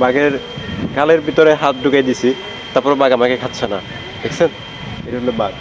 বাঘের গালের ভিতরে হাত ঢুকিয়ে দিছি, তারপর বাঘ আমাকে খাচ্ছে না, দেখছেন? এটা হলো বাঘ।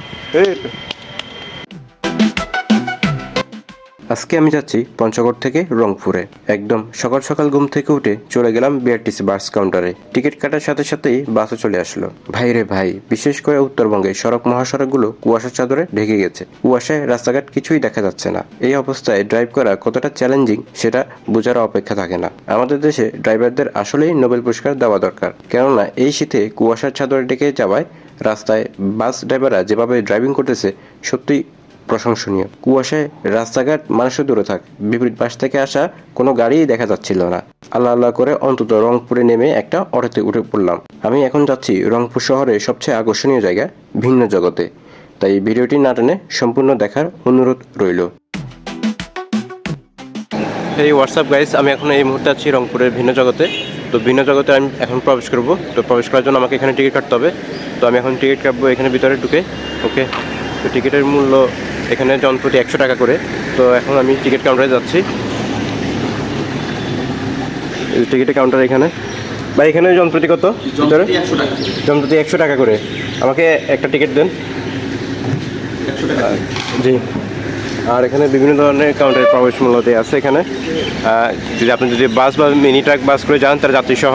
আজকে আমি যাচ্ছি পঞ্চগড় থেকে রংপুরে। একদম সকাল সকাল ঘুম থেকে উঠে চলে গেলাম বিআরটিসি বাস কাউন্টারে। টিকিট কাটার সাথে সাথেই বাসও চলে আসলো। ভাই রে ভাই, বিশেষ করে উত্তরবঙ্গে সড়ক মহাসড়কগুলো কুয়াশার চাদরে ঢেকে গেছে। কুয়াশায় রাস্তাঘাট কিছুই দেখা যাচ্ছে না। এই অবস্থায় ড্রাইভ করা কতটা চ্যালেঞ্জিং সেটা বোঝার অপেক্ষা থাকে না। আমাদের দেশে ড্রাইভারদের আসলেই নোবেল পুরস্কার দেওয়া দরকার। কেননা এই শীতে কুয়াশার চাদরে ঢেকে যাওয়ায় রাস্তায় বাস ড্রাইভাররা যেভাবে ড্রাইভিং করতেছে সত্যি প্রশংসনীয়। কুয়াশায় রাস্তাঘাট মানুষের দূরে থাক, বিপরীত পাশ থেকে আসা কোনো গাড়িই দেখা যাচ্ছিল না। আল্লাহ আল্লাহ করে অন্তত রংপুরে নেমে একটা অটোতে উঠে পড়লাম। আমি এখন যাচ্ছি রংপুর শহরের সবচেয়ে আকর্ষণীয় জায়গা ভিন্ন জগতে। তাই ভিডিওটি না টেনে সম্পূর্ণ দেখার অনুরোধ রইল। এই হোয়াটসঅ্যাপ গাইস, আমি এখন এই মুহূর্তে আছি রংপুরের ভিন্ন জগতে। তো ভিন্ন জগতে আমি এখন প্রবেশ করব। তো প্রবেশ করার জন্য আমাকে এখানে টিকিট কাটতে হবে। তো আমি এখন টিকিট কাটবো এখানে ভিতরে ঢুকে। ওকে, তো টিকিটের মূল্য এখানে জনপ্রতি 100 টাকা করে। তো এখন আমি টিকিট কাউন্টারে যাচ্ছি। টিকিটের কাউন্টার এখানে। ভাই এখানে জনপ্রতি কত? ভিতরে জনপ্রতি 100 টাকা করে। আমাকে একটা টিকিট দেন। 100 টাকা? জি। আর এখানে বিভিন্ন ধরনের কাউন্টারের প্রবেশ মূল্য দেওয়া আছে এখানে। যদি বাস বা মিনি ট্রাক বাস করে যান তার যাত্রীসহ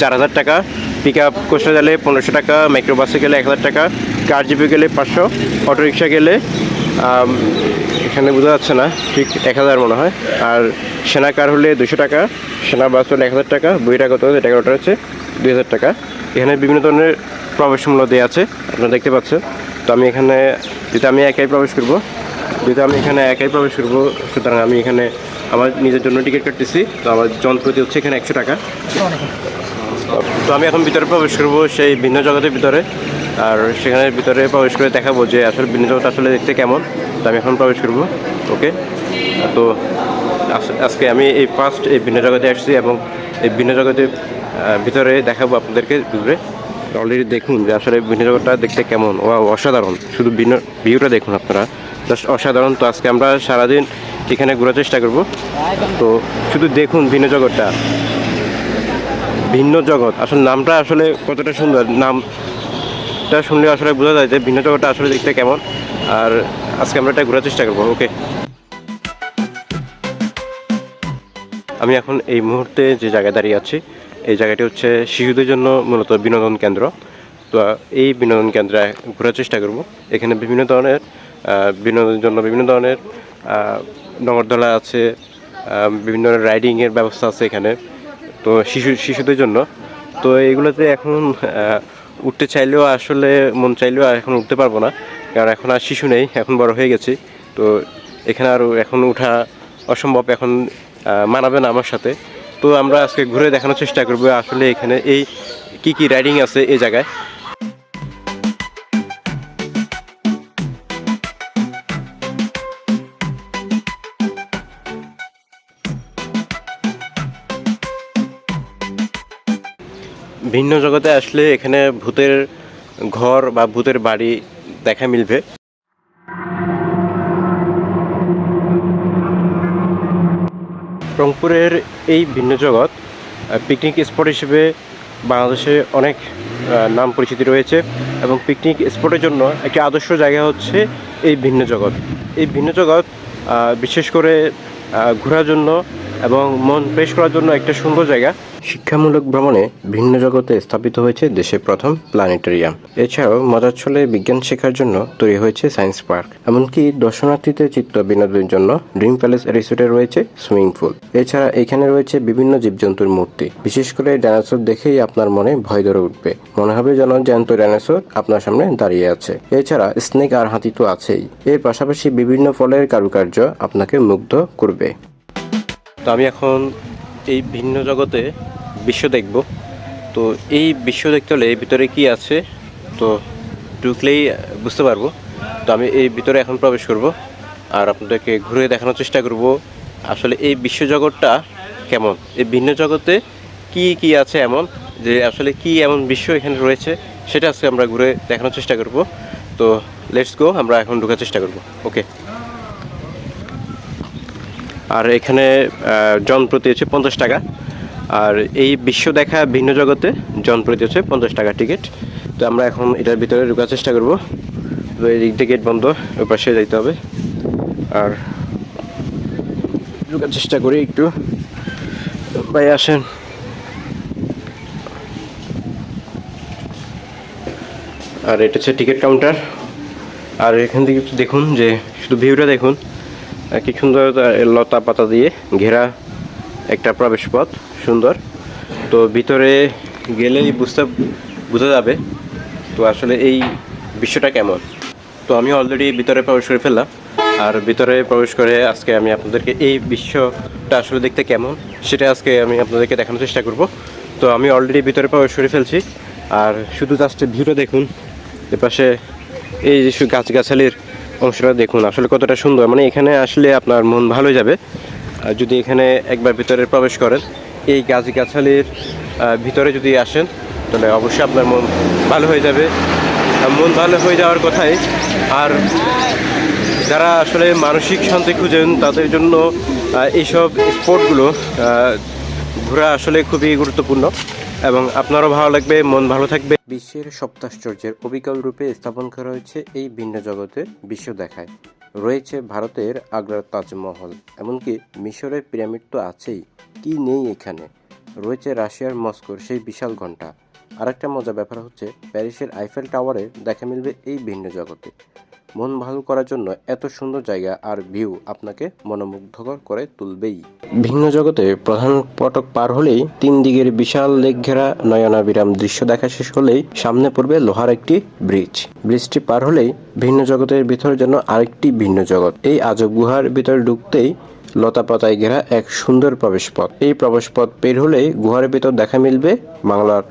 4000 টাকা, পিক আপ কোচে গেলে 1500 টাকা, মাইক্রো বাসে গেলে 1000 টাকা, কার জিপে গেলে 500, অটোরিকশা গেলে এখানে বোঝা যাচ্ছে না ঠিক 1000 মনে হয়। আর সেনা কার হলে 200 টাকা, সেনা বাস হলে 1000 টাকা, বইটা কত এটা ওটা হচ্ছে 2000 টাকা। এখানে বিভিন্ন ধরনের প্রবেশ মূল্য দেওয়া আছে, আপনারা দেখতে পাচ্ছেন। তো আমি এখানে আমি একাই প্রবেশ করবো, সুতরাং আমি এখানে আমার নিজের জন্য টিকিট কাটতেছি। তো আমার জনপ্রতি হচ্ছে এখানে 100 টাকা। তো আমি এখন ভিতরে প্রবেশ করবো সেই ভিন্ন জগতের ভিতরে। আর সেখানে ভিতরে প্রবেশ করে দেখাবো যে আসলে ভিন্ন জগৎ আসলে দেখতে কেমন। তো আমি এখন প্রবেশ করবো। ওকে, তো আজকে আমি এই ফার্স্ট এই ভিন্ন জগতে আসছি এবং এই ভিন্ন জগতের ভিতরে দেখাবো আপনাদেরকে ঘুরে। অলরেডি দেখুন যে আসলে ভিন্ন জগৎটা দেখতে কেমন। ও অসাধারণ, শুধু ভিউটা দেখুন আপনারা, জাস্ট অসাধারণ। তো আজকে আমরা সারাদিন এখানে ঘোরার চেষ্টা করব। তো শুধু দেখুন ভিন্ন জগৎটা, ভিন্ন জগৎ আসলে নামটা আসলে কতটা সুন্দর। নামটা শুনলে আসলে বোঝা যায় যে ভিন্ন জগৎটা আসলে দেখতে কেমন। আর আজকে আমরা এটা ঘোরার চেষ্টা করবো। ওকে, আমি এখন এই মুহূর্তে যে জায়গায় দাঁড়িয়ে আছি এই জায়গাটি হচ্ছে শিশুদের জন্য মূলত বিনোদন কেন্দ্র। তো এই বিনোদন কেন্দ্রে ঘোরার চেষ্টা করব। এখানে বিভিন্ন ধরনের বিনোদনের জন্য বিভিন্ন ধরনের নগরদোলা আছে, বিভিন্ন ধরনের রাইডিংয়ের ব্যবস্থা আছে এখানে। তো শিশুদের জন্য তো এইগুলোতে এখন উঠতে চাইলেও আসলে মন চাইলেও এখন উঠতে পারবো না, কারণ এখন আর শিশু নেই, এখন বড় হয়ে গেছি। তো এখানে আর এখন ওঠা অসম্ভব, এখন মানাবে না আমার সাথে। তো আমরা আজকে ঘুরে দেখানোর চেষ্টা করবো আসলে এখানে এই কি রাইডিং আছে এই জায়গায়। ভিন্ন জগতে আসলে এখানে ভূতের ঘর বা ভূতের বাড়ি দেখা মিলবে। রংপুরের এই ভিন্ন জগৎ পিকনিক স্পট হিসেবে বাংলাদেশে অনেক নাম পরিচিতি রয়েছে এবং পিকনিক স্পটের জন্য একটি আদর্শ জায়গা হচ্ছে এই ভিন্ন জগৎ। এই ভিন্ন জগৎ বিশেষ করে ঘোরার জন্য এবং মন ফ্রেশ করার জন্য একটা সুন্দর জায়গা। শিক্ষামূলক ভ্রমণে ভিন্ন জগতে স্থাপিত হয়েছে দেশের প্রথম প্ল্যানেটেরিয়াম। এছাড়াও মজার ছলে বিজ্ঞান শেখার জন্য তৈরি হয়েছে সায়েন্স পার্ক। এমনকি দর্শনার্থীদের চিত্ত বিনোদনের জন্য ড্রিম প্যালেস রিসোর্টে রয়েছে সুইমিং পুল। এছাড়া এখানে রয়েছে বিভিন্ন জীবজন্তুর মূর্তি। বিশেষ করে ডাইনোসর দেখেই আপনার মনে ভয় ধরে উঠবে, মনে হবে যেন জ্যান্ত ডাইনোসর আপনার সামনে দাঁড়িয়ে আছে। এছাড়া স্নেক আর হাতি তো আছেই, এর পাশাপাশি বিভিন্ন ফলের কারুকার্য আপনাকে মুগ্ধ করবে। তো আমি এখন এই ভিন্ন জগতে বিশ্ব দেখব। তো এই বিশ্ব দেখতে হলে এর ভিতরে কি আছে তো ঢুকলেই বুঝতে পারবো। তো আমি এই ভিতরে এখন প্রবেশ করব আর আপনাদেরকে ঘুরে দেখানোর চেষ্টা করব আসলে এই বিশ্বজগৎটা কেমন, এই ভিন্ন জগতে কি আছে এমন, যে আসলে কি এমন বিশ্ব এখানে রয়েছে সেটা আজকে আমরা ঘুরে দেখানোর চেষ্টা করব। তো লেটস গো, আমরা এখন ঢোকার চেষ্টা করব। ওকে, আর এখানে জনপ্রতি হচ্ছে 50 টাকা। আর এই বিশ্ব দেখা ভিন্ন জগতে জনপ্রতি হচ্ছে 50 টাকা টিকিট। তো আমরা এখন এটার ভিতরে ঢোকার চেষ্টা করব। তো এই দিক দিয়ে গেট বন্ধ, ওই পাশে যাইতে হবে। আর ঢোকার চেষ্টা করি একটু। ভাই আসেন। আর এটা হচ্ছে টিকিট কাউন্টার। আর এখান থেকে একটু দেখুন যে শুধু ভিউটা দেখুন, কি সুন্দর লতা পাতা দিয়ে ঘেরা একটা প্রবেশ পথ, সুন্দর। তো ভিতরে গেলেই বোঝা যাবে তো আসলে এই বিশ্বটা কেমন। তো আমি অলরেডি ভিতরে প্রবেশ করে ফেললাম। আর ভিতরে প্রবেশ করে আজকে আমি আপনাদেরকে এই বিশ্বটা আসলে দেখতে কেমন সেটা আজকে আমি আপনাদেরকে দেখানোর চেষ্টা করব। তো আমি অলরেডি ভিতরে প্রবেশ করে ফেলছি। আর শুধু জাস্ট ভিউটা দেখুন, এপাশে এই যে গাছগাছালির অংশটা দেখুন আসলে কতটা সুন্দর। মানে এখানে আসলে আপনার মন ভালো হয়ে যাবে। আর যদি এখানে একবার ভিতরে প্রবেশ করেন, এই গাছগাছালির ভিতরে যদি আসেন, তাহলে অবশ্যই আপনার মন ভালো হয়ে যাবে। মন ভালো হয়ে যাওয়ার কথাই। আর যারা আসলে মানসিক শান্তি খুঁজেন তাদের জন্য এইসব স্পটগুলো ঘোরা আসলে খুবই গুরুত্বপূর্ণ এবং আপনারও ভালো লাগবে, মন ভালো থাকবে। বিশ্বের সপ্তাশ্চর্যের অবিকল রূপে স্থাপন করা হয়েছে এই ভিন্ন জগতের বিশ্ব দেখায়। রয়েছে ভারতের আগ্রার তাজমহল, এমনকি মিশরের পিরামিড তো আছেই, কি নেই এখানে। রয়েছে রাশিয়ার মস্কোর সেই বিশাল ঘণ্টা। আরেকটা মজার ব্যাপার হচ্ছে প্যারিসের আইফেল টাওয়ারের দেখা মিলবে এই ভিন্ন জগতে। মন ভালো করার জন্য এত সুন্দর জায়গা আর ভিউ আপনাকে মনোমুগ্ধকর করে তুলবেই। ভিন্ন জগতে প্রধান ফটক পার হলেই 3 দিকের বিশাল লেক ঘেরা নয়নাবিরাম দৃশ্য দেখা শেষ হলেই সামনে পড়বে লোহার একটি ব্রিজ। ব্রিজটি পার হলেই ভিন্ন জগতের ভিতরে যেন আরেকটি ভিন্ন জগৎ। এই আজব গুহার ভিতরে ঢুকতেই লতা পাতায় ঘেরা এক সুন্দর প্রবেশপথ। এই প্রবেশপথ পের হলেই গুহার ভিতর দেখা মিলবে বাংলার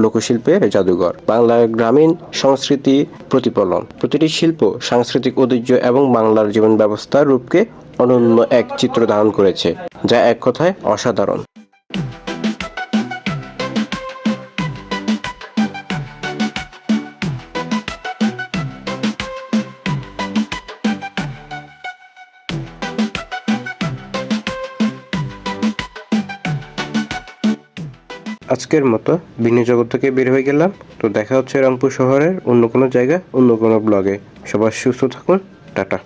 লোকশিল্পের জাদুঘর, বাংলার গ্রামীণ সংস্কৃতি প্রতিফলন। প্রতিটি শিল্প সাংস্কৃতিক ঐতিহ্য এবং বাংলার জীবন ব্যবস্থার রূপকে অনন্য এক চিত্র ধারণ করেছে, যা এক কথায় অসাধারণ। আজকের মতো ভিন্ন জগৎ থেকে বের হয়ে গেলাম। তো দেখা হচ্ছে রংপুর শহরের অন্য কোনো জায়গা, অন্য কোনো ব্লগে। সবাই সুস্থ থাকুন, টাটা।